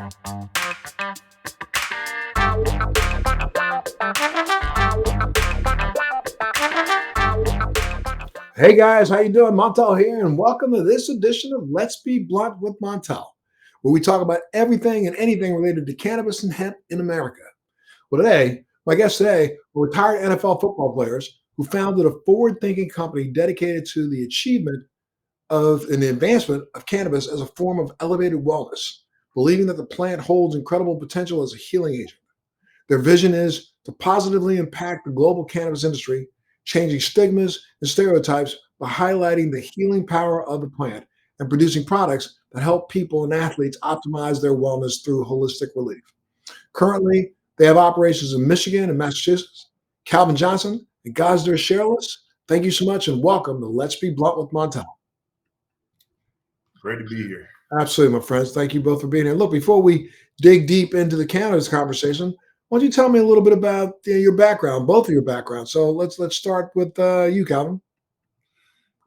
Hey guys, how you doing? Montel here, and welcome to this edition of Let's Be Blunt with Montel, where we talk about everything and anything related to cannabis and hemp in America. Well, my guests today are retired NFL football players who founded a forward-thinking company dedicated to the achievement of and the advancement of cannabis as a form of elevated wellness, believing that the plant holds incredible potential as a healing agent. Their vision is to positively impact the global cannabis industry, changing stigmas and stereotypes by highlighting the healing power of the plant and producing products that help people and athletes optimize their wellness through holistic relief. Currently, they have operations in Michigan and Massachusetts. Calvin Johnson and Gosder Cherilus, thank you so much and welcome to Let's Be Blunt with Montel. Great to be here. Absolutely, my friends. Thank you both for being here. Look, before we dig deep into the cannabis conversation, why don't you tell me a little bit about your background, both of your backgrounds? So let's start with you, Calvin.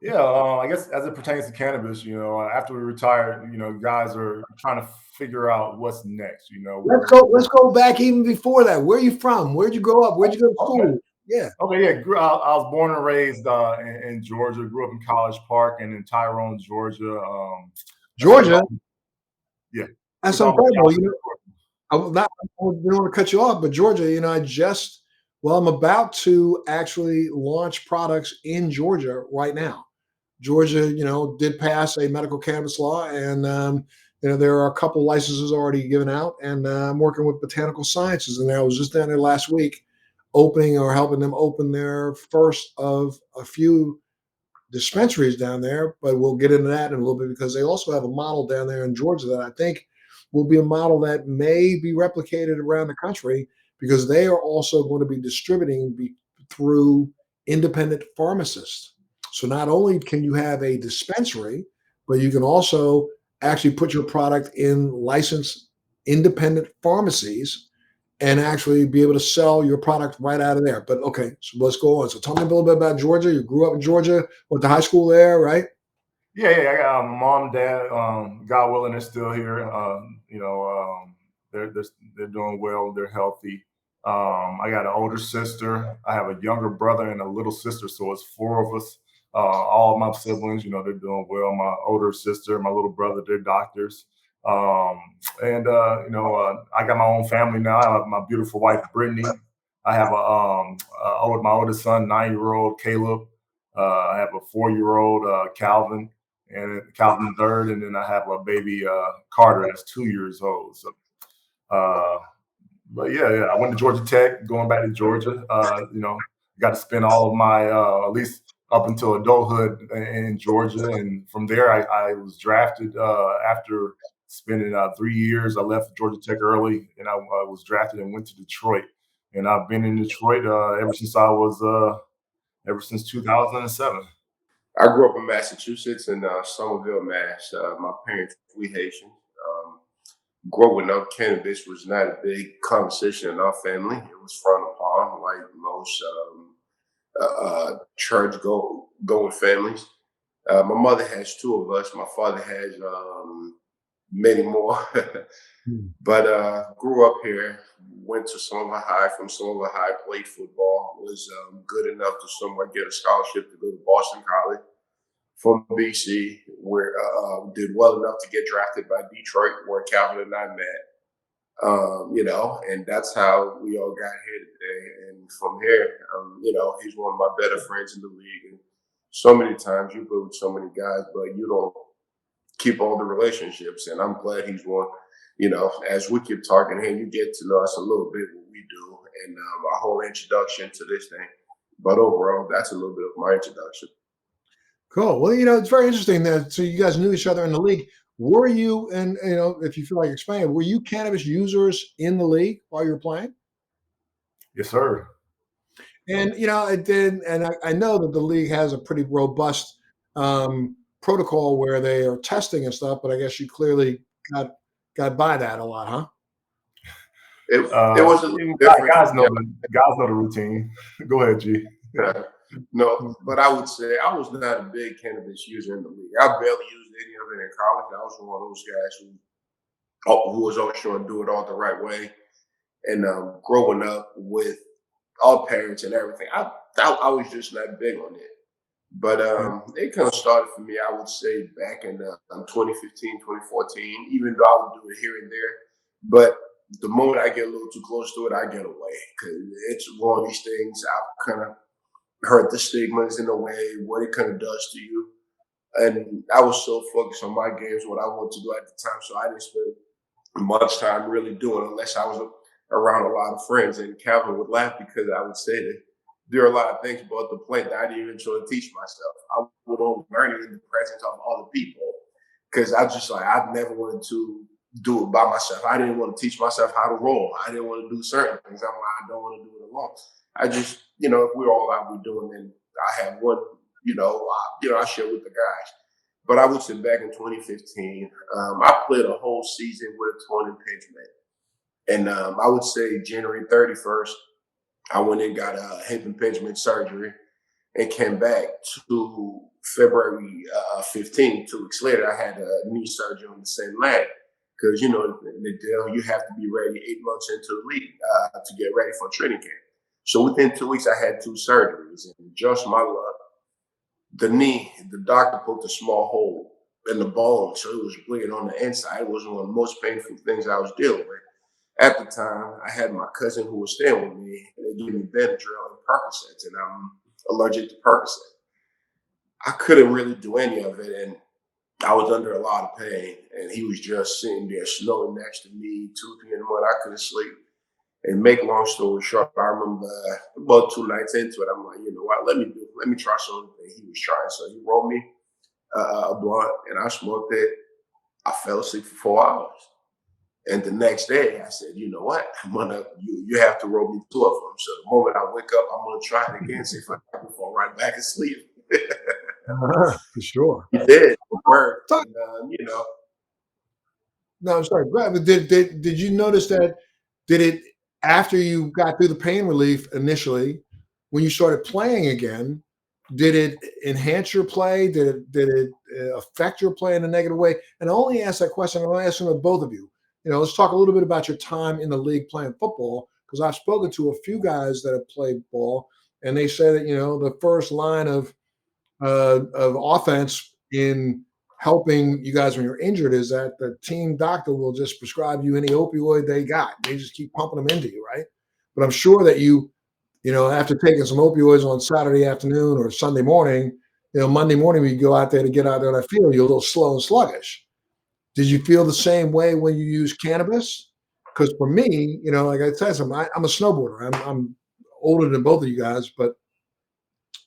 Yeah, I guess as it pertains to cannabis, after we retired, guys are trying to figure out what's next. Let's go back even before that. Where are you from? Where'd you grow up? Where'd you go to school? Okay. Yeah. Okay, yeah. I was born and raised in Georgia. Grew up in College Park and in Tyrone, Georgia. Georgia. Yeah, that's incredible. I don't want to cut you off, but Georgia, I'm about to actually launch products in Georgia right now. Georgia, did pass a medical cannabis law, and there are a couple licenses already given out, and I'm working with Botanical Sciences, and I was just down there last week, helping them open their first of a few dispensaries down there. But we'll get into that in a little bit because they also have a model down there in Georgia that I think will be a model that may be replicated around the country because they are also going to be distributing through independent pharmacists. So not only can you have a dispensary, but you can also actually put your product in licensed independent pharmacies and actually be able to sell your product right out of there. But okay, so let's go on. So tell me a little bit about Georgia. You grew up in Georgia, went to high school there, right? Yeah. I got mom, dad. God willing, they're still here. They're doing well. They're healthy. I got an older sister. I have a younger brother and a little sister, so it's four of us. All of my siblings, they're doing well. My older sister, my little brother, they're doctors. I got my own family now. I have my beautiful wife, Brittany. I have my oldest son, 9-year-old Caleb. I have a 4-year-old Calvin, and Calvin third, and then I have a baby Carter that's 2 years old. So, but yeah, I went to Georgia Tech. Going back to Georgia, got to spend all of my at least up until adulthood in Georgia, and from there I was drafted after spending 3 years. I left Georgia Tech early, and I was drafted and went to Detroit, and I've been in Detroit ever since 2007. I grew up in Massachusetts in Somerville, Mass. My parents, we Haitian. Growing up, cannabis was not a big conversation in our family. It was frowned upon, like most church-going families. My mother has two of us. My father has many more. But grew up here, went to Somerville High. From Somerville High, played football, was good enough to somewhat get a scholarship to go to Boston College from BC, where did well enough to get drafted by Detroit, where Calvin and I met. And that's how we all got here today. And from here, he's one of my better friends in the league. And so many times you play with so many guys, but you don't keep all the relationships. And I'm glad he's one. As we keep talking here, you get to know us a little bit, what we do, and our whole introduction to this thing. But overall, that's a little bit of my introduction. Cool. Well, it's very interesting that so you guys knew each other in the league. Were you, and if you feel like explaining, were you cannabis users in the league while you were playing? Yes, sir. And it did, and I know that the league has a pretty robust protocol where they are testing and stuff. But I guess you clearly got by that a lot, huh? It was a little different. Guys know the routine. Go ahead, G. No, but I would say I was not a big cannabis user in the league. I barely used any of it in college. I was one of those guys who who was always trying to do it all the right way. And growing up with all parents and everything, I was just not big on it. But Yeah. it kind of started for me, I would say, back in 2015, 2014, even though I would do it here and there. But the moment I get a little too close to it, I get away because it's one of these things. I've kind of heard the stigmas in a way, what it kind of does to you. And I was so focused on my games, what I wanted to do at the time. So I didn't spend much time really doing unless I was around a lot of friends. And Calvin would laugh because I would say that there are a lot of things about the plant that I didn't even try to teach myself. I would only learn it in the presence of other people because I just like I never wanted to do it by myself. I didn't want to teach myself how to roll. I didn't want to do certain things. I'm like, I don't want to do it alone. I just, if we're all out, we're doing it. I have one, I share with the guys. But I would say back in 2015, I played a whole season with a torn impingement. And I would say January 31st, I went and got a hip impingement surgery and came back to February 15th. 2 weeks later, I had a knee surgery on the same leg. Because, the deal, you have to be ready 8 months into the league to get ready for training camp. So within 2 weeks, I had 2 surgeries. And just my luck, the knee, the doctor poked a small hole in the bone, so it was bleeding on the inside. It was one of the most painful things I was dealing with. At the time, I had my cousin who was staying with me, and they gave me Benadryl and Percocets, and I'm allergic to Percocet. I couldn't really do any of it, and I was under a lot of pain, and he was just sitting there snoring next to me, 2, 3 in the morning. I couldn't sleep. And make long story short, I remember about 2 nights into it, I'm like, you know what, let me try something that he was trying. So he rolled me a blunt and I smoked it. I fell asleep for 4 hours. And the next day I said, you know what, you have to roll me 2 of them. So the moment I wake up, I'm gonna try it again, see if I can fall right back asleep. For sure. It did. It worked. Talk- And, No, I'm sorry. Go ahead. But did you notice that? Did it after you got through the pain relief initially, when you started playing again? Did it enhance your play? Did it affect your play in a negative way? And I only ask that question. I'm asking of both of you. Let's talk a little bit about your time in the league playing football, because I've spoken to a few guys that have played ball, and they say that the first line of offense in helping you guys when you're injured is that the team doctor will just prescribe you any opioid they got. They just keep pumping them into you, right? But I'm sure that after taking some opioids on Saturday afternoon or Sunday morning, Monday morning when you go out there to get out there on that field, you're a little slow and sluggish. Did you feel the same way when you use cannabis? Because for me, like I said, I'm a snowboarder. I'm older than both of you guys, but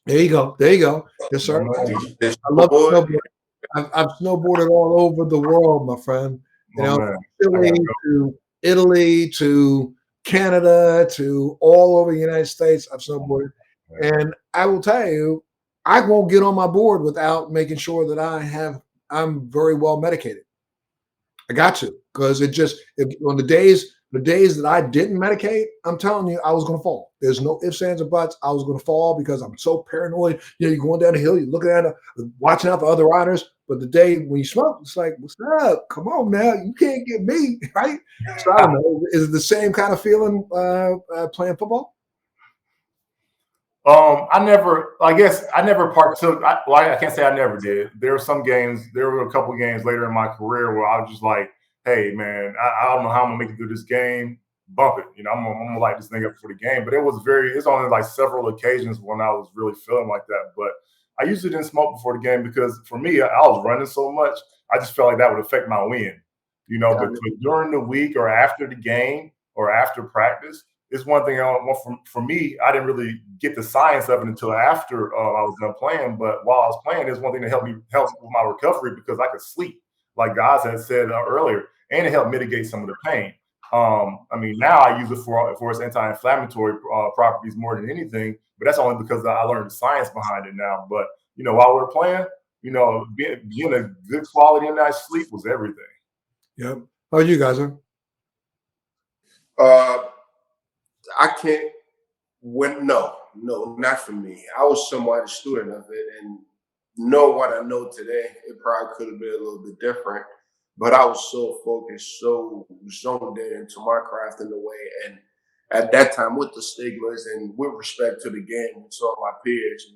there you go. There you go. Yes, sir. this I love boy, snowboarding. I've snowboarded all over the world, my friend. My man, I Chile gotta to Italy to Canada to all over the United States. I've snowboarded, go. and I will tell you, I won't get on my board without making sure that I'm very well medicated. I got to, because on the days that I didn't medicate, I'm telling you, I was going to fall. There's no ifs, ands, or buts. I was going to fall because I'm so paranoid. You're going down the hill, you're looking at it, watching out for other riders. But the day when you smoke, it's like, what's up? Come on now, you can't get me, right? So I don't know. Is it the same kind of feeling playing football? I guess I never partook. I can't say I never did. There were a couple games later in my career where I was just like, hey, man, I don't know how I'm gonna make it through this game. Bump it. I'm gonna light this thing up for the game. But it's only like several occasions when I was really feeling like that. But I usually didn't smoke before the game because for me, I was running so much. I just felt like that would affect my win. But during the week or after the game or after practice, it's one thing. For me, I didn't really get the science of it until after I was done playing. But while I was playing, it's one thing that helped with my recovery because I could sleep, like guys had said earlier, and it helped mitigate some of the pain. Now I use it for its anti-inflammatory properties more than anything, but that's only because I learned the science behind it now. But while we were playing, being a good quality and nice sleep was everything. Yep. How about you guys? Huh? uh, I can't. No, not for me. I was somewhat a student of it, and know what I know today, it probably could have been a little bit different. but I was so focused, so zoned in into my craft in a way. And at that time, with the stigmas and with respect to the game, with some of my peers,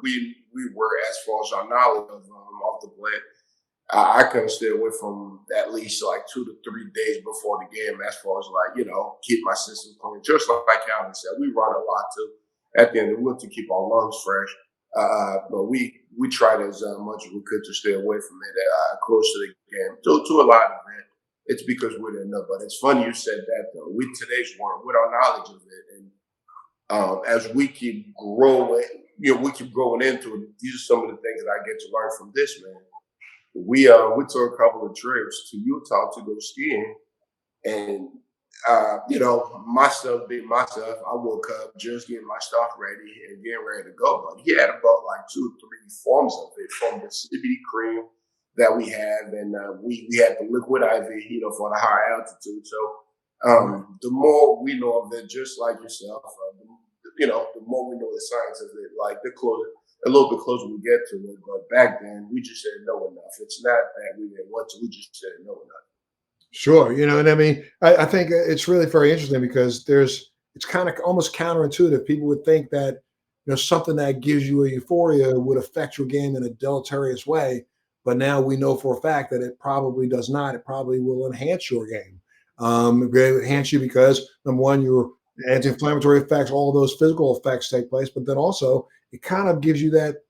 we were as far as our knowledge of the plant. I couldn't stay away from at least like 2 to 3 days before the game, as far as like, keep my system clean. Just like Calvin said, we run a lot too at the end of the week to keep our lungs fresh. But we tried as much as we could to stay away from it close to the game. To a lot of it, it's because we didn't know. But it's funny you said that though. With today's world, with our knowledge of it, and as we keep growing, we keep growing into it. These are some of the things that I get to learn from this man. We took a couple of trips to Utah to go skiing, and myself being myself, I woke up just getting my stuff ready and getting ready to go. But he had about like 2 or 3 forms of it, from the CBD cream that we have, and we had the liquid IV, for the high altitude. So the more we know of it, just like yourself, the more we know the science of it, like a little bit closer we get to it. But back then, we just didn't know enough. It's not that we didn't want to; we just didn't know enough. Sure. And I mean, I think it's really very interesting because it's kind of almost counterintuitive. People would think that, something that gives you a euphoria would affect your game in a deleterious way. But now we know for a fact that it probably does not. It probably will enhance your game. It will enhance you because, number one, your anti-inflammatory effects, all of those physical effects take place. But then also, it kind of gives you that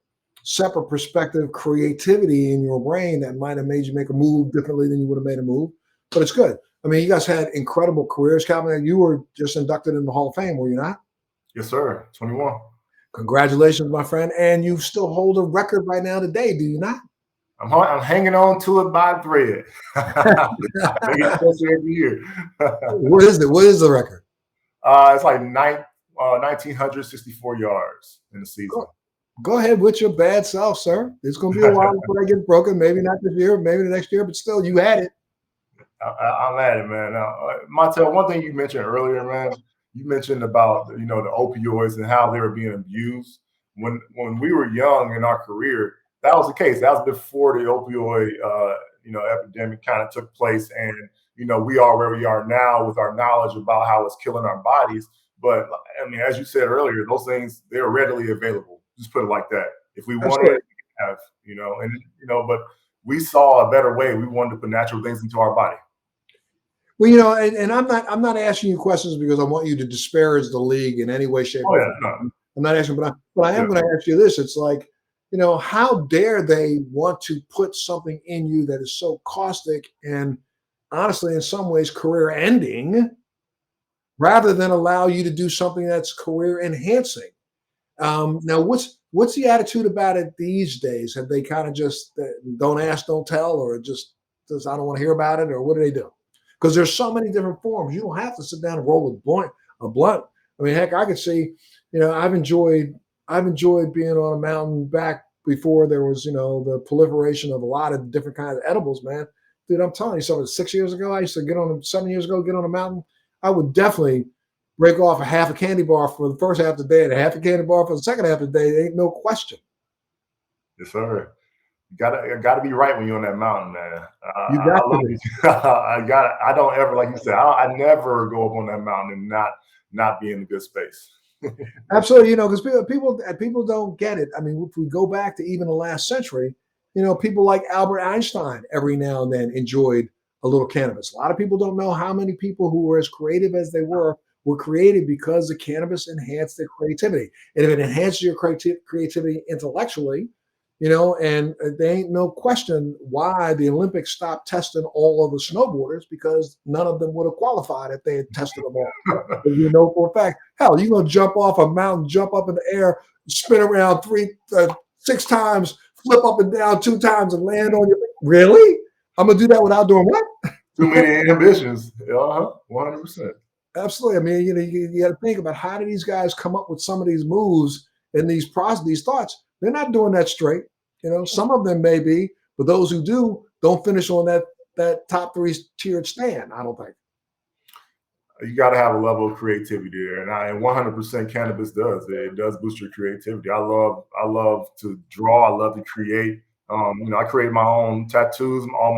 separate perspective, creativity in your brain that might have made you make a move differently than you would have made a move. But it's good. I mean, you guys had incredible careers. Calvin, you were just inducted in the Hall of Fame, were you not? Yes, sir. 21. Congratulations, my friend. And you still hold a record right now today, do you not? I'm hanging on to it by a thread. Make it closer every year. What is it? What is the record? It's like 1,964 yards in the season. Go ahead with your bad self, sir. It's going to be a while before I get broken. Maybe not this year, maybe the next year, but still, you had it. I'm at it, man. Now, Montel, one thing you mentioned earlier, man, you mentioned about the opioids and how they were being abused. When we were young in our career, that was the case. That was before the opioid epidemic kind of took place, and we are where we are now with our knowledge about how it's killing our bodies. But I mean, as you said earlier, those things, they're readily available. Just put it like that. If we wanted it, we have, but we saw a better way. We wanted to put natural things into our body. Well, and I'm not asking you questions because I want you to disparage the league in any way, shape, or form. No. I'm not asking, but I am going to ask you this. It's like, how dare they want to put something in you that is so caustic and honestly, in some ways, career ending, rather than allow you to do something that's career enhancing. Now, what's the attitude about it these days? Have they kind of just don't ask, don't tell, or just I don't want to hear about it, or what do they do? Because there's so many different forms. You don't have to sit down and roll a blunt. I mean, heck, I could see, I've enjoyed being on a mountain back before there was, the proliferation of a lot of different kinds of edibles, man. Dude, I'm telling you something. 6 years ago, I used to 7 years ago, get on a mountain. I would definitely break off a half a candy bar for the first half of the day and a half a candy bar for the second half of the day. There ain't no question. Yes, sir. You gotta be right when you're on that mountain, man. You got to be. I don't ever, like you said, I never go up on that mountain and not be in a good space. Absolutely, because people don't get it. I mean, if we go back to even the last century, people like Albert Einstein every now and then enjoyed a little cannabis. A lot of people don't know how many people who were as creative as they were created because the cannabis enhanced their creativity. And if it enhances your creativity intellectually, and there ain't no question why the Olympics stopped testing all of the snowboarders, because none of them would have qualified if they had tested them all. For a fact, hell, you're going to jump off a mountain, jump up in the air, spin around 6 times, flip up and down 2 times and land on your feet. Really? I'm going to do that without doing what? Too many inhibitions. 100%. Absolutely. I mean, you got to think about how do these guys come up with some of these moves and these thoughts. They're not doing that straight. Some of them may be, but those who do don't finish on that top 3 tiered stand, I don't think. You got to have a level of creativity there, and 100% cannabis does. It does boost your creativity. I love to draw. I love to create. I create my own tattoos. All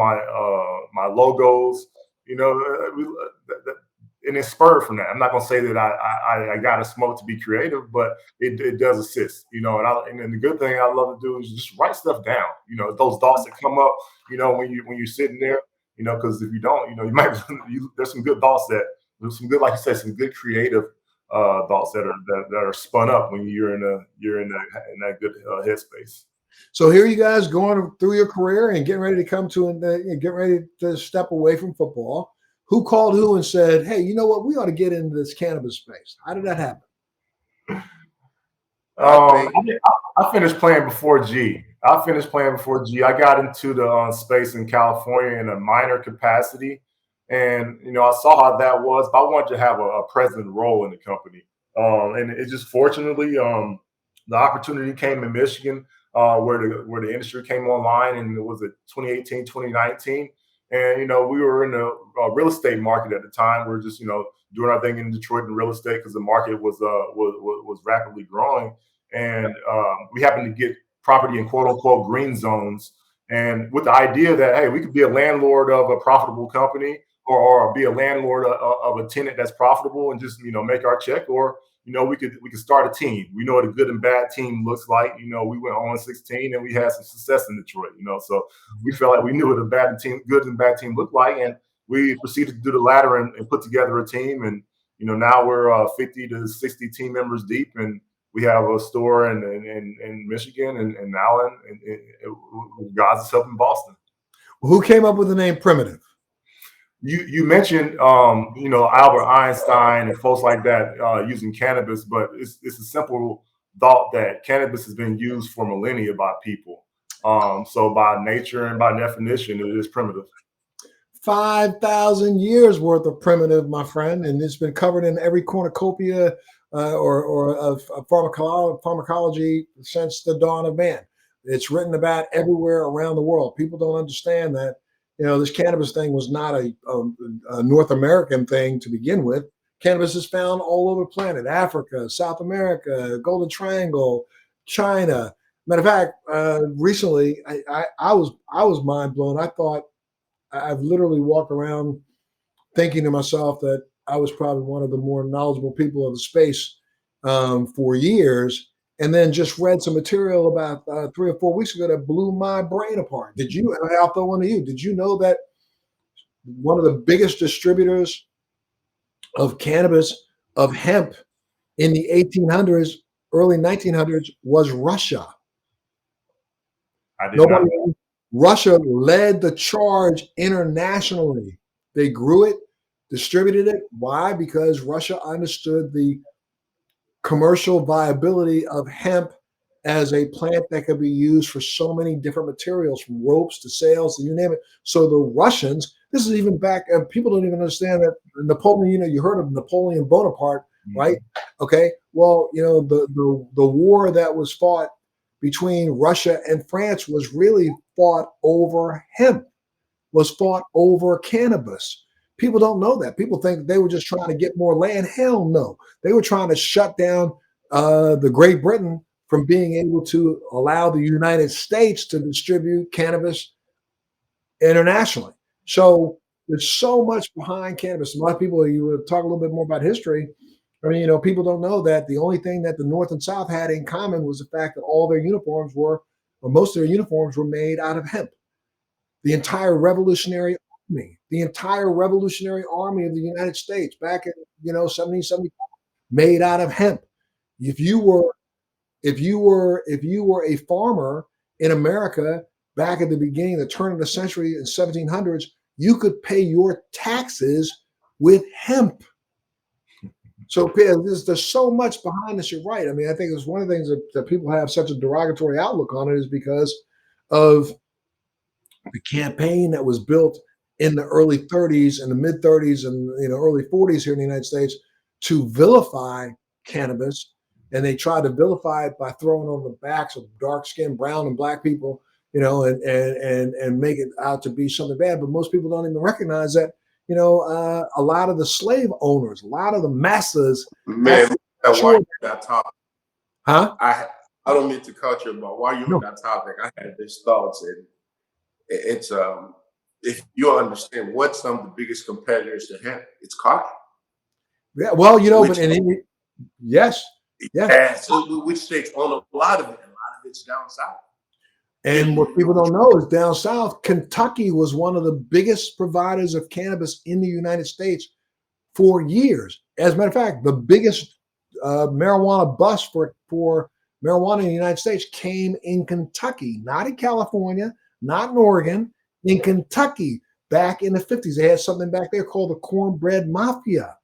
my logos, and it's spurred from that. I'm not gonna say that I got to smoke to be creative, but it does assist, And then the good thing I love to do is just write stuff down. Those thoughts that come up, when you're sitting there, because if you don't, you might there's some good thoughts there's some good, like you said, some good creative thoughts that are spun up when you're in that good headspace. So here you guys going through your career and getting ready to come to and get ready to step away from football. Who called who and said, "Hey, you know what? We ought to get into this cannabis space." How did that happen? I finished playing before G. I got into the space in California in a minor capacity, and I saw how that was. But I wanted to have a present role in the company, and it just fortunately the opportunity came in Michigan, where the industry came online, and it was 2018, 2019. And we were in the real estate market at the time. We are just doing our thing in Detroit in real estate because the market was rapidly growing, and we happened to get property in quote unquote green zones, and with the idea that, hey, we could be a landlord of a profitable company, or be a landlord of a tenant that's profitable, and just make our check, or we could start a team. We know what a good and bad team looks like. We went 0-16 and we had some success in Detroit. So we felt like we knew what a good and bad team looked like, and we proceeded to do the latter and put together a team. And now we're 50 to 60 team members deep, and we have a store in Michigan and now in God's help in Boston. Who came up with the name Primitiv? You mentioned Albert Einstein and folks like that using cannabis, but it's a simple thought that cannabis has been used for millennia by people. So by nature and by definition, it is primitive. 5,000 years worth of primitive, my friend, and it's been covered in every cornucopia or of pharmacology since the dawn of man. It's written about everywhere around the world. People don't understand that this cannabis thing was not a North American thing to begin with. Cannabis is found all over the planet: Africa, South America, Golden Triangle, China. Matter of fact, recently I was mind blown. I thought I've literally walked around thinking to myself that I was probably one of the more knowledgeable people of the space for years, and then just read some material about 3 or 4 weeks ago that blew my brain apart. I'll throw one to you. Did you know that one of the biggest distributors of cannabis, of hemp, in the 1800s, early 1900s was Russia? I did not. Russia led the charge internationally. They grew it, distributed it. Why? Because Russia understood the commercial viability of hemp as a plant that could be used for so many different materials, from ropes to sails, you name it. So the Russians, this is even back, and people don't even understand that Napoleon, you heard of Napoleon Bonaparte, right? Okay. Well, the war that was fought between Russia and France was really fought over hemp, was fought over cannabis. People don't know that. People think they were just trying to get more land. Hell no. They were trying to shut down the Great Britain from being able to allow the United States to distribute cannabis internationally. So there's so much behind cannabis. A lot of people, you would talk a little bit more about history. I mean, people don't know that the only thing that the North and South had in common was the fact that all their uniforms were, or most of their uniforms were made out of hemp. The entire Revolutionary Army of the United States back in 1775, made out of hemp. If you were a farmer in America back at the beginning, the turn of the century in 1700s, you could pay your taxes with hemp. So there's so much behind this. You're right. I mean, I think it's one of the things that people have such a derogatory outlook on it is because of the campaign that was built in the early 30s and the mid 30s and early 40s here in the United States to vilify cannabis. And they tried to vilify it by throwing on the backs of dark-skinned brown and black people, and make it out to be something bad. But most people don't even recognize that, a lot of the slave owners, a lot of the masters. Man, why that topic? Huh? I don't mean to cut you, but while you're on that topic, I had this thoughts, and it's if you understand what some of the biggest competitors to hemp, it's cotton. Yeah, well, Which, yes, yes. so which takes on a lot of it. A lot of it's down south. And what people don't know is down south, Kentucky was one of the biggest providers of cannabis in the United States for years. As a matter of fact, the biggest marijuana bust for marijuana in the United States came in Kentucky, not in California, not in Oregon, in Kentucky back in the 50s. They had something back there called the Cornbread Mafia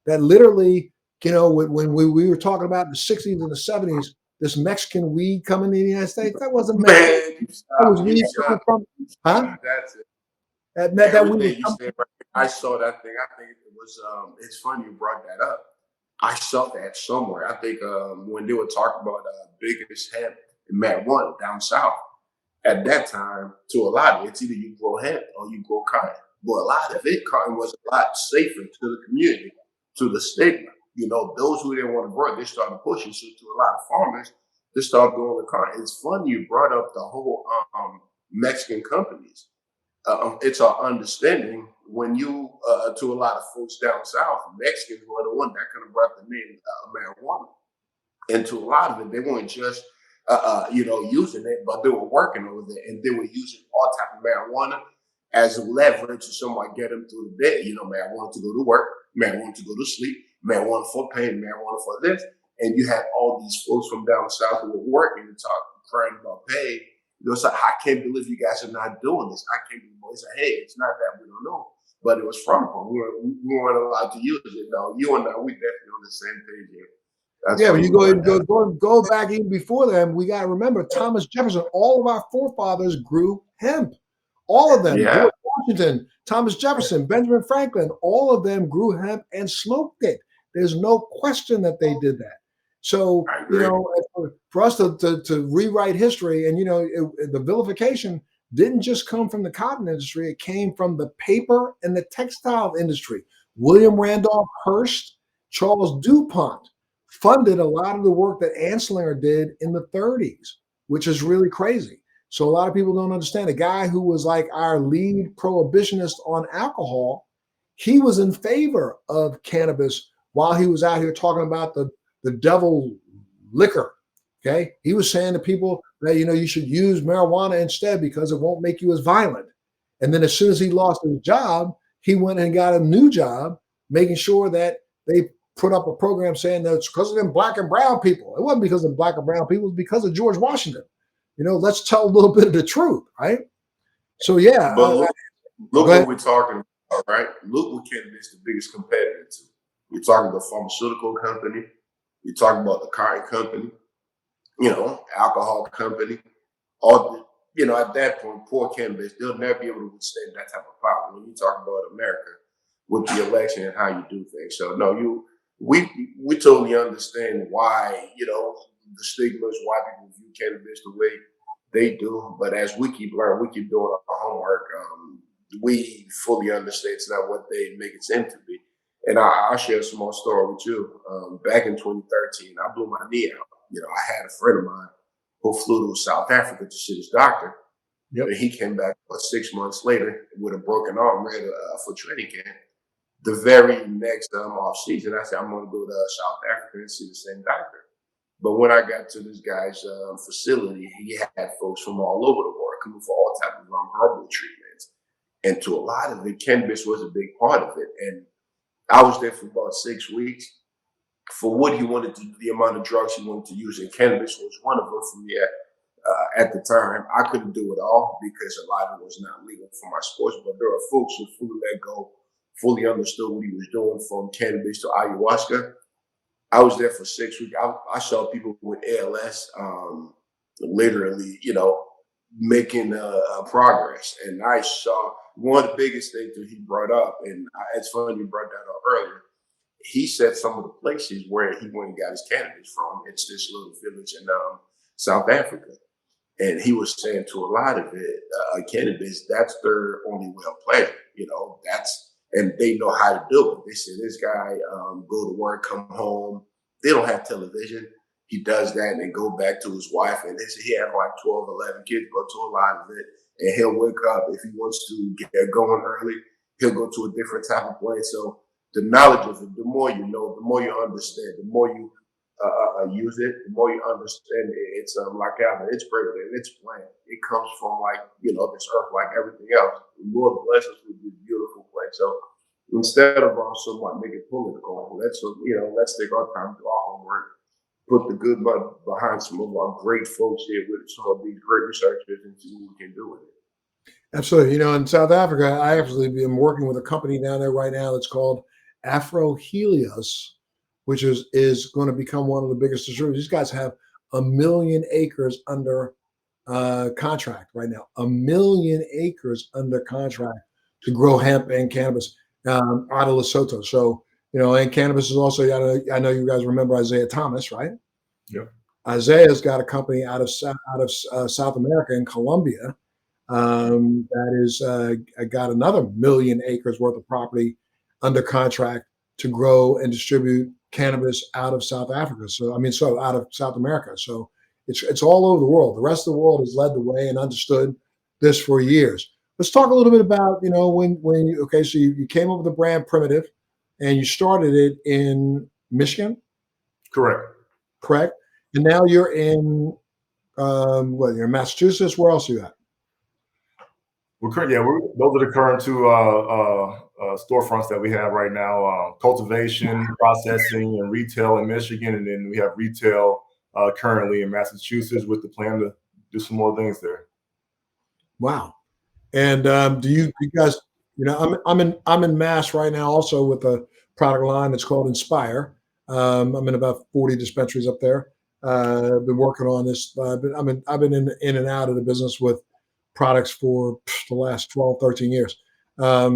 that literally, when we were talking about the 60s and the 70s, this Mexican weed coming to the United States, that wasn't Mexican. Man, you That was stop. weed coming from, huh? That's it. That weed was Everything you said, right? I saw that thing. I think it was. It's funny you brought that up. I saw that somewhere. I think when they were talking about biggest hemp in marijuana down south at that time, to a lot of it, it's either you grow hemp or you grow cotton. But a lot of it, cotton was a lot safer to the community, to the stigma. Those who didn't want to grow it, they started pushing. So to a lot of farmers, they started going with cotton. It's funny you brought up the whole Mexican companies. It's our understanding when you to a lot of folks down south, Mexicans were the one that kind of brought the name marijuana. And to a lot of it, they weren't just using it, but they were working over there, and they were using all type of marijuana as a leverage to somewhat get them through the day. Marijuana to go to work, marijuana to go to sleep, marijuana for pain, marijuana for this, and you had all these folks from down south who were working and talking, crying about pay. It's like, I can't believe you guys are not doing this. I can't believe it's like, hey, it's not that we don't know, but it was from them. We weren't allowed to use it. No, you and I, we definitely on the same page here. That's Yeah, but funny you go about go that. go back even before them. We got to remember Thomas Jefferson. All of our forefathers grew hemp. All of them. Yeah, George Washington, Thomas Jefferson, Benjamin Franklin. All of them grew hemp and smoked it. There's no question that they did that. So I agree. for us to rewrite history, and the vilification didn't just come from the cotton industry. It came from the paper and the textile industry. William Randolph Hearst, Charles DuPont funded a lot of the work that Anslinger did in the 30s, which is really crazy. So a lot of people don't understand. A guy who was like our lead prohibitionist on alcohol, he was in favor of cannabis while he was out here talking about the devil liquor. Okay, he was saying to people that you should use marijuana instead because it won't make you as violent. And then as soon as he lost his job, he went and got a new job, making sure that they put up a program saying that it's because of them black and brown people. It wasn't because of black and brown people, it was because of George Washington. Let's tell a little bit of the truth, right? So yeah, But look go ahead. what we're talking about, right? Look what cannabis is the biggest competitor to. You're talking about pharmaceutical company. You're talking about the cotton company. Alcohol company. All at that point, poor cannabis, they'll never be able to withstand that type of power. When you talk about America with the election and how you do things, so no, we totally understand why the stigmas, why people view cannabis the way they do. But as we keep learning, we keep doing our homework. We fully understand it's not what they make it seem to be. And I'll share a small story with you. Back in 2013, I blew my knee out. I had a friend of mine who flew to South Africa to see his doctor. Yep. And he came back about 6 months later with a broken arm, ready for training camp. The very next off season, I said, I'm going to go to South Africa and see the same doctor. But when I got to this guy's facility, he had folks from all over the world coming for all types of herbal treatments. And to a lot of it, cannabis was a big part of it. And I was there for about 6 weeks. For what he wanted to do, the amount of drugs he wanted to use, and cannabis was one of them for me at the time. I couldn't do it all because a lot of it was not legal for my sports, but there are folks who fully let go, fully understood what he was doing, from cannabis to ayahuasca. I was there for 6 weeks. I saw people with ALS literally, making progress. And I saw one of the biggest things that he brought up, and it's funny you brought that up earlier. He said some of the places where he went and got his cannabis from, it's this little village in South Africa. And he was saying to a lot of it, cannabis, that's their only way of pleasure. And they know how to do it. They said, this guy go to work, come home. They don't have television. He does that and then go back to his wife. And they said he had like 12, 11 kids, but to a lot of it, and he'll wake up. If he wants to get going early, he'll go to a different type of place. So the knowledge of it, the more you know, the more you understand, the more you use it, the more you understand it. It's like Alvin, it's great and it's planned. It comes from this earth, like everything else. The Lord bless us with this beautiful place. So instead of somewhat making political, let's take our time, do our homework, put the good mud behind some of our great folks here with some of these great researchers and see what we can do with it. Absolutely. In South Africa, I actually am working with a company down there right now that's called Afro Helios, which is going to become one of the biggest distributors. These guys have 1 million acres under contract right now. 1 million acres under contract to grow hemp and cannabis out of Lesotho. So, and cannabis is also, I know you guys remember Isaiah Thomas, right? Yep. Isaiah's got a company out of South America in Colombia that is got another 1 million acres worth of property under contract to grow and distribute cannabis out of South Africa. So out of South America. So it's all over the world. The rest of the world has led the way and understood this for years. Let's talk a little bit about so you came up with the brand Primitiv, and you started it in Michigan. Correct. And now you're in you're in Massachusetts. Where else are you at? Those are the current two storefronts that we have right now: cultivation, processing, and retail in Michigan, and then we have retail currently in Massachusetts with the plan to do some more things there. Wow! And do you guys? I'm in Mass right now, also with a product line that's called Inspire. I'm in about 40 dispensaries up there. I've been working on this. I've been in and out of the business with products for the last 12, 13 years. But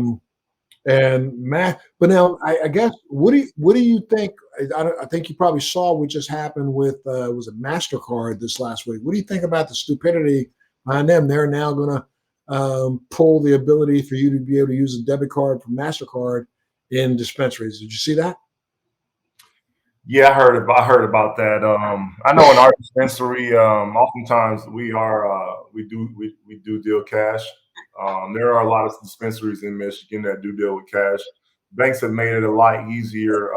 now I guess, what do you think? I think you probably saw what just happened with, was it MasterCard this last week? What do you think about the stupidity behind them? They're now going to pull the ability for you to be able to use a debit card from MasterCard in dispensaries. Did you see that? Yeah, I heard about that. I know in our dispensary, oftentimes we do deal cash. There are a lot of dispensaries in Michigan that do deal with cash. Banks have made it a lot easier,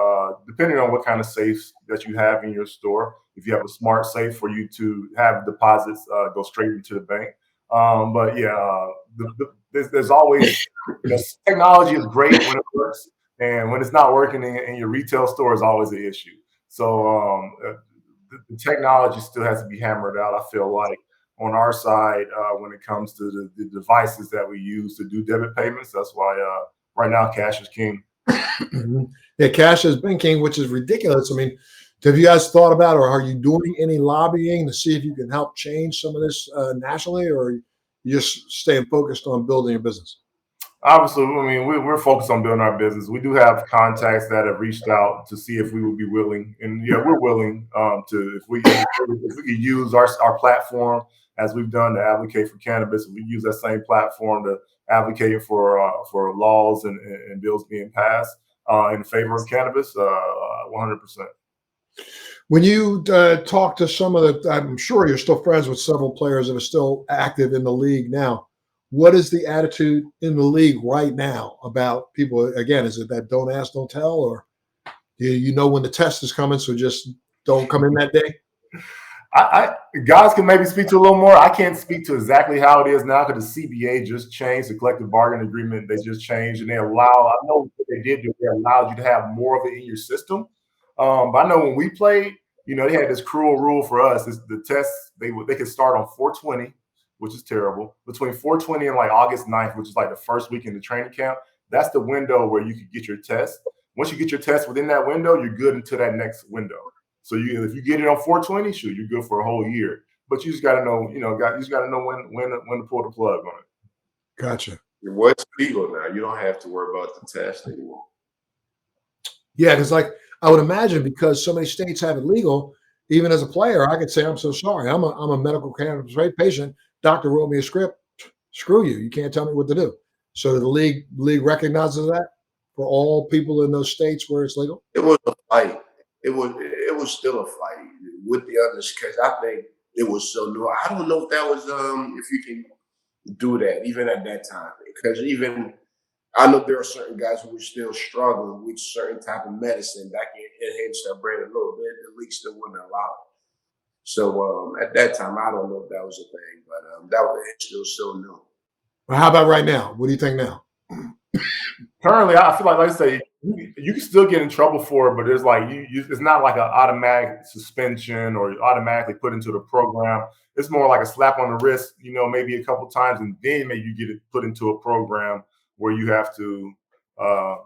depending on what kind of safes that you have in your store. If you have a smart safe for you to have deposits go straight into the bank. But yeah, there's always, technology is great when it works. And when it's not working in your retail store, is always an issue. So the technology still has to be hammered out. I feel like on our side, when it comes to the devices that we use to do debit payments, that's why right now cash is king. Yeah, cash has been king, which is ridiculous. I mean, have you guys thought about, or are you doing any lobbying to see if you can help change some of this nationally, or you just staying focused on building your business? Obviously, I mean, we're focused on building our business. We do have contacts that have reached out to see if we would be willing, and yeah, we're willing if we could use our platform as we've done to advocate for cannabis. If we use that same platform to advocate for laws and bills being passed in favor of cannabis, 100%. When you talk to some of I'm sure you're still friends with several players that are still active in the league now. What is the attitude in the league right now about people? Again, is it that don't ask, don't tell, or you know when the test is coming, so just don't come in that day? Guys can maybe speak to a little more. I can't speak to exactly how it is now because the CBA just changed, the collective bargaining agreement. They just changed, and I know what they did do. They allowed you to have more of it in your system. But I know when we played, they had this cruel rule for us. The tests, they could start on 4/20, which is terrible. Between 4/20 and like August 9th, which is like the first week in the training camp, that's the window where you could get your test. Once you get your test within that window, you're good until that next window. So if you get it on 4/20, shoot, you're good for a whole year. But you just got to know, you just got to know when to pull the plug on it. Gotcha. What's legal now? You don't have to worry about the test anymore. Yeah, because I would imagine, because so many states have it legal, even as a player, I could say, I'm so sorry. I'm a medical cannabis patient. Doctor wrote me a script. Screw you. You can't tell me what to do. So the league recognizes that for all people in those states where it's legal. It was a fight. It was still a fight with the others because I think it was so new. I don't know if that was if you can do that, even at that time. Because even I know there are certain guys who were still struggling with certain type of medicine that can enhance their brain a little bit. The league still wouldn't allow it. So at that time, I don't know if that was a thing, but that was still so new. Well, how about right now? What do you think now? Currently, I feel like I say, you can still get in trouble for it, but there's like it's not like an automatic suspension or automatically put into the program. It's more like a slap on the wrist, maybe a couple times, and then maybe you get it put into a program where you have to uh,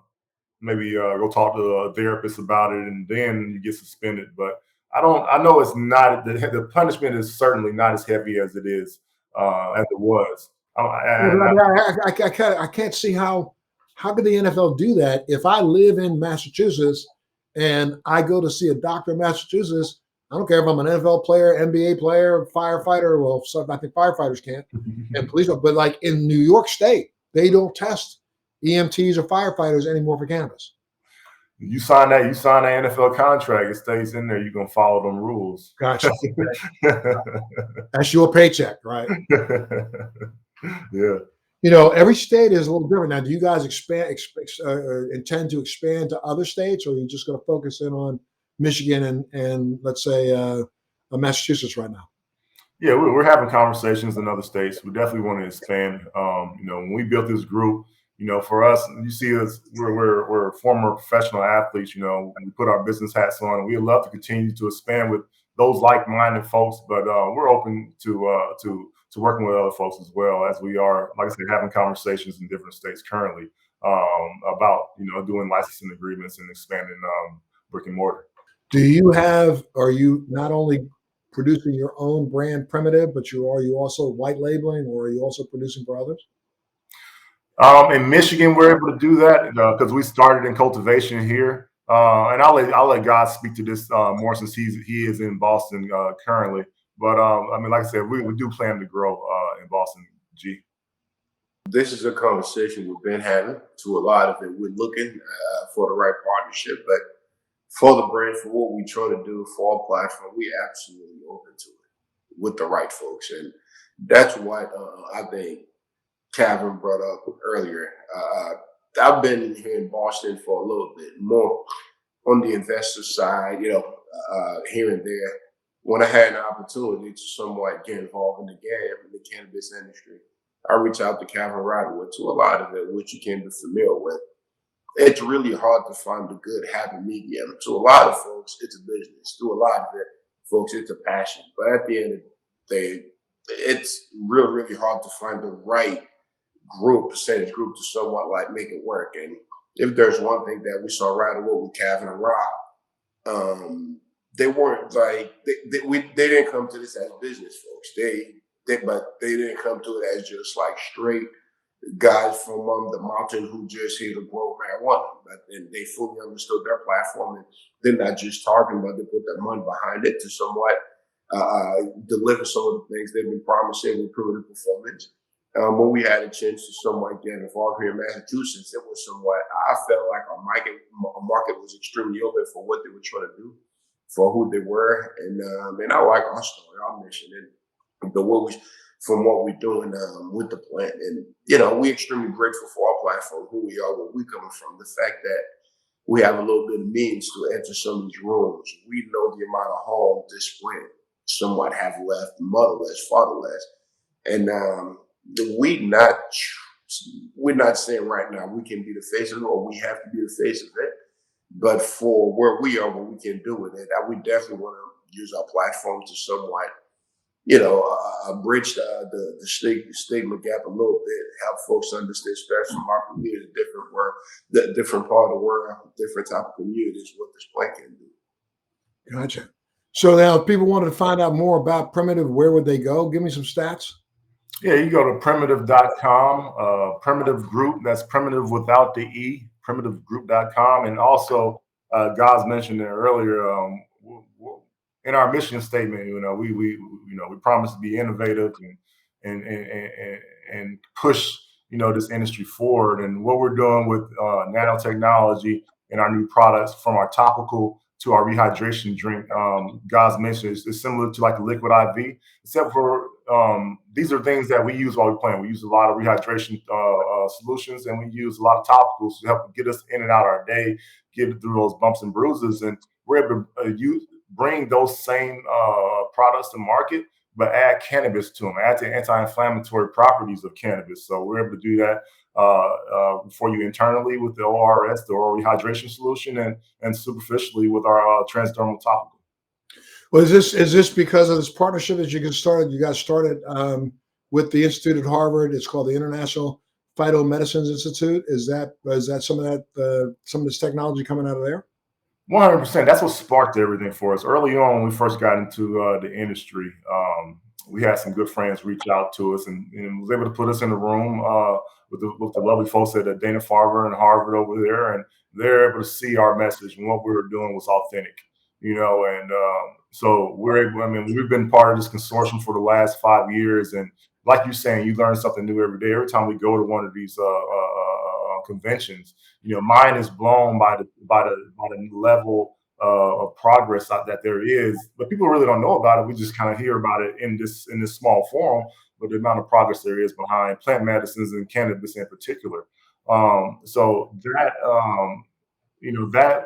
maybe go talk to a therapist about it, and then you get suspended. But I know it's not the punishment is certainly not as heavy as it is as it was. Yeah, And but I can't see how could the NFL do that if I live in Massachusetts and I go to see a doctor in Massachusetts. I don't care if I'm an NFL player, NBA player, firefighter. Well, so I think firefighters can't, and police, but like in New York State, they don't test EMTs or firefighters anymore for cannabis. you sign that NFL contract, it stays in there. You're gonna follow them rules. Gotcha. That's your paycheck, right? Yeah. Every state is a little different. Now, do you guys intend to expand to other states, or are you just going to focus in on Michigan and let's say Massachusetts right now? Yeah, we're having conversations in other states. We definitely want to expand. When we built this group, for us, you see us, we're former professional athletes. We put our business hats on, and we would love to continue to expand with those like-minded folks. But we're open to working with other folks as well, as we are, like I said, having conversations in different states currently about doing licensing agreements and expanding brick and mortar. Are you not only producing your own brand Primitiv, but are you also white labeling, or are you also producing for others? In Michigan, we're able to do that because we started in cultivation here. And I'll let God speak to this more, since he is in Boston currently. But like I said, we do plan to grow in Boston, G. This is a conversation we've been having. To a lot of it, we're looking for the right partnership, but for the brand, for what we try to do for our platform, we absolutely open to it with the right folks, and that's what I think Calvin brought up earlier. I've been here in Boston for a little bit more on the investor side, here and there. When I had an opportunity to somewhat get involved in the game, in the cannabis industry, I reached out to Calvin right away. To a lot of it, which you can be familiar with. It's really hard to find a good happy medium. To a lot of folks, it's a business. To a lot of it, folks, it's a passion. But at the end of the day, it's really, really hard to find the right percentage group to somewhat like make it work. And if there's one thing that we saw right away with Calvin and Rob, they weren't like they didn't come to this as business folks. But they didn't come to it as just like straight guys from the mountain who just here to grow marijuana. And they fully understood their platform, and they're not just talking about, they put their money behind it to somewhat deliver some of the things they've been promising with Primitiv performance. When we had a chance to somewhat get involved here in Massachusetts, it was somewhat, I felt like our market was extremely open for what they were trying to do, for who they were. And I like our story, our mission, and from what we're doing with the plant. And, we're extremely grateful for our platform, who we are, where we're coming from. The fact that we have a little bit of means to enter some of these rooms. We know the amount of home this plant somewhat have left motherless, fatherless. And we're not saying right now we can be the face of it or we have to be the face of it. But for where we are, what we can do with it, we definitely want to use our platform to somewhat bridge the stigma gap a little bit, help folks understand, especially from our community, the different part of the world, different type of communities, what this plant can do. Gotcha. So now, if people wanted to find out more about Primitiv, where would they go? Give me some stats. Yeah, you go to primitiv.com, Primitiv Group. That's Primitiv without the E, primitivgroup.com. And also, God's mentioned it earlier. In our mission statement, we promise to be innovative and push, this industry forward. And what we're doing with nanotechnology and our new products, from our topical to our rehydration drink, God's mission is similar to like a liquid IV, except for these are things that we use while we're playing. We use a lot of rehydration solutions, and we use a lot of topicals to help get us in and out of our day, get it through those bumps and bruises. And we're able to bring those same products to market, but add cannabis to them, add the anti-inflammatory properties of cannabis. So we're able to do that for you internally with the ORS, the oral rehydration solution, and superficially with our transdermal topical. Well, is this because of this partnership that you guys started with the institute at Harvard? It's called the International Phytomedicines Institute. Is that some of this technology coming out of there? 100%. That's what sparked everything for us. Early on, when we first got into the industry, we had some good friends reach out to us and was able to put us in the room with the lovely folks at Dana-Farber and Harvard over there, and they're able to see our message and what we were doing was authentic, and so we're able. I mean, we've been part of this consortium for the last 5 years, and like you're saying, you learn something new every day. Every time we go to one of these conventions, mine is blown by the level of progress that there is, but people really don't know about it. We just kind of hear about it in this small forum, but the amount of progress there is behind plant medicines and cannabis in particular. So that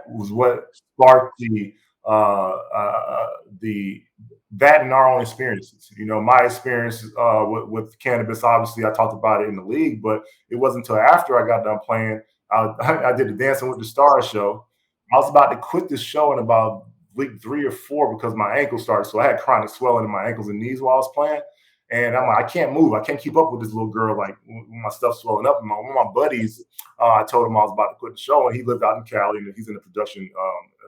was what sparked that in our own experiences. My experience with cannabis, obviously I talked about it in the league, but it wasn't until after I got done playing. I did the Dancing with the Stars show. I was about to quit this show in about week 3 or 4 because my ankle started. So I had chronic swelling in my ankles and knees while I was playing. And I'm like, I can't move. I can't keep up with this little girl. Like when my stuff's swelling up. And one of my buddies, I told him I was about to quit the show, and he lived out in Cali, and he's in the production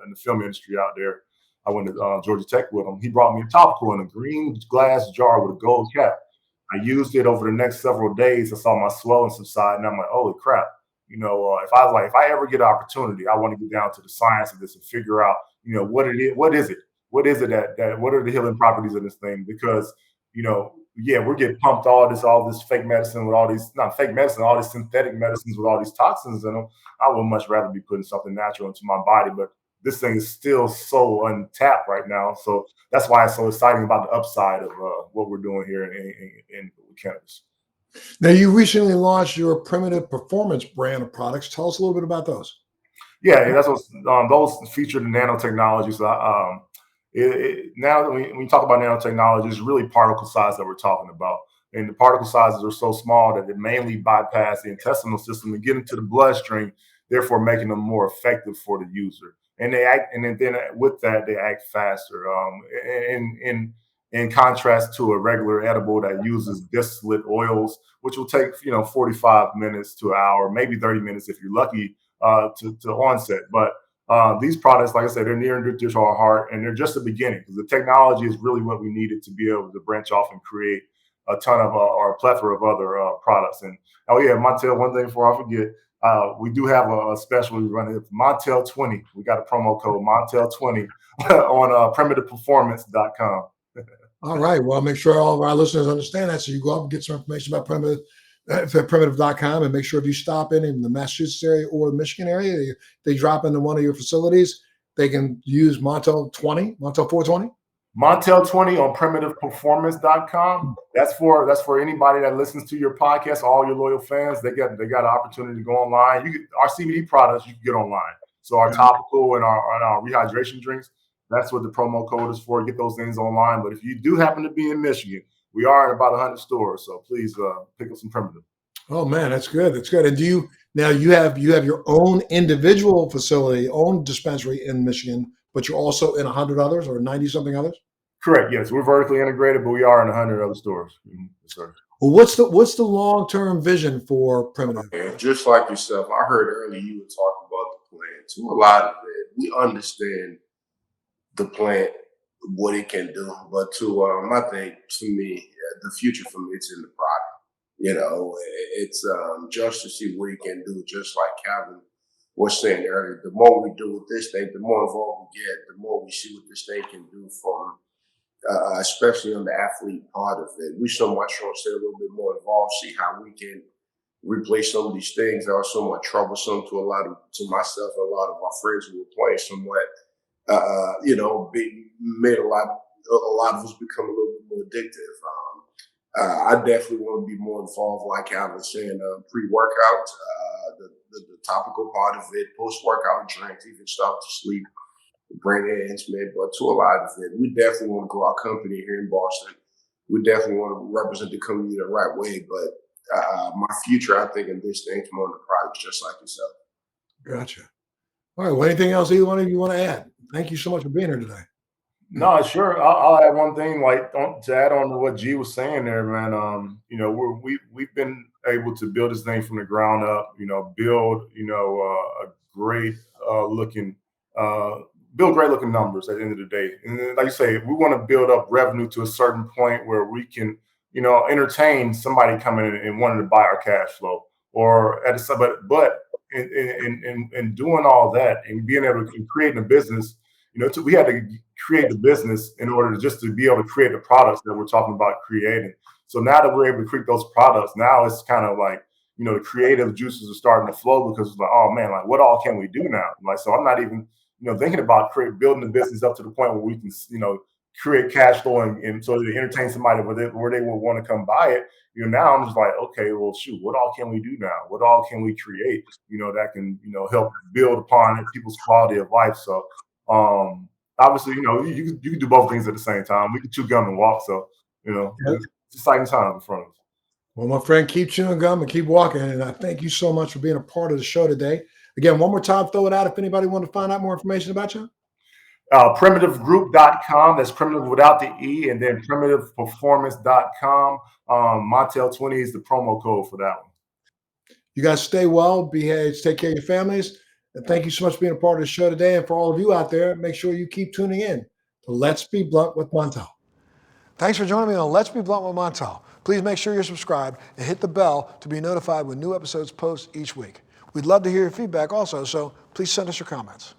in the film industry out there. I went to Georgia Tech with him. He brought me a topical in a green glass jar with a gold cap. I used it over the next several days. I saw my swelling subside, and I'm like, holy crap. If I ever get an opportunity, I want to get down to the science of this and figure out, what it is, what is it what are the healing properties of this thing? Because, we're getting pumped all this fake medicine with all these, not fake medicine, all these synthetic medicines with all these toxins in them. I would much rather be putting something natural into my body, but this thing is still so untapped right now. So that's why it's so exciting about the upside of what we're doing here in cannabis. Now, you recently launched your Primitiv Performance brand of products. Tell us a little bit about those. Yeah, that's what those feature the nanotechnology. So now when you talk about nanotechnology, it's really particle size that we're talking about. And the particle sizes are so small that it mainly bypass the intestinal system and get into the bloodstream, therefore making them more effective for the user. And they act, and then with that, they act faster. In contrast to a regular edible that uses distillate oils, which will take 45 minutes to an hour, maybe 30 minutes if you're lucky to onset. But these products, like I said, they're near and dear to our heart, and they're just the beginning because the technology is really what we needed to be able to branch off and create a ton of or a plethora of other products. And oh yeah, Montel, one thing before I forget, we do have a special we running Montel 20. We got a promo code Montel 20 on primitivperformance.com. All right. Well, make sure all of our listeners understand that. So you go up and get some information about Primitiv at primitiv.com, and make sure if you stop in the Massachusetts area or the Michigan area, they drop into one of your facilities, they can use Montel 420. Montel 20 on primitivperformance.com. That's for anybody that listens to your podcast, all your loyal fans. They got an opportunity to go online. Our CBD products you can get online. So our topical and our rehydration drinks, that's what the promo code is for. Get those things online. But if you do happen to be in Michigan, we are in about 100 stores. So please pick up some Primitiv. Oh man, that's good. That's good. And you have your own individual facility, own dispensary in Michigan, but you're also in 100 others or 90 something others? Correct. Yes, we're vertically integrated, but we are in 100 other stores. Mm-hmm. Yes, sir. Well, what's the long-term vision for Primitiv? And just like yourself, I heard earlier you were talking about the plant. To a lot of it, we understand the plant, what it can do, but I think to me, the future for me, it's in the product. It's just to see what it can do. Just like Calvin was saying earlier, the more we do with this thing, the more involved we get, the more we see what this thing can do from. Especially on the athlete part of it. We so much want to stay a little bit more involved, see how we can replace some of these things that are somewhat troublesome to myself and a lot of our friends who were playing somewhat, made a lot of us become a little bit more addictive. I definitely want to be more involved, like I was saying, pre-workout, the topical part of it, post-workout drinks, even stuff to sleep, brain enhancement, but to a lot of it, we definitely want to grow our company here in Boston. We definitely want to represent the community the right way, but my future, I think, in this thing's more on the products, just like yourself. Gotcha. All right. Well, anything else either one of you want to add? Thank you so much for being here today. No, sure. I'll add one thing, like to add on to what G was saying there, man. We've been able to build this thing from the ground up. Build a great looking uh, build great looking numbers at the end of the day. And then, like you say, we want to build up revenue to a certain point where we can entertain somebody coming in and wanting to buy our cash flow, or at a but in doing all that and being able to create a business. We had to create the business in order to be able to create the products that we're talking about creating. So now that we're able to create those products, now it's kind of like, the creative juices are starting to flow, because it's like, oh man, like what all can we do now? Like, so I'm not even, thinking about building the business up to the point where we can, create cash flow and so to entertain somebody where they will want to come buy it. Now I'm just like, okay, well, shoot, what all can we do now? What all can we create, that can, help build upon people's quality of life? So, obviously, you can do both things at the same time. We can chew gum and walk. So, Yeah. it's exciting time in front of us. Well, my friend, keep chewing gum and keep walking. And I thank you so much for being a part of the show today. Again, one more time, throw it out if anybody want to find out more information about you. Primitivegroup.com. That's primitive without the E, and then primitiveperformance.com. Montel 20 is the promo code for that one. You guys stay well, behave, take care of your families. And thank you so much for being a part of the show today. And for all of you out there, make sure you keep tuning in to Let's Be Blunt with Montel. Thanks for joining me on Let's Be Blunt with Montel. Please make sure you're subscribed and hit the bell to be notified when new episodes post each week. We'd love to hear your feedback also, so please send us your comments.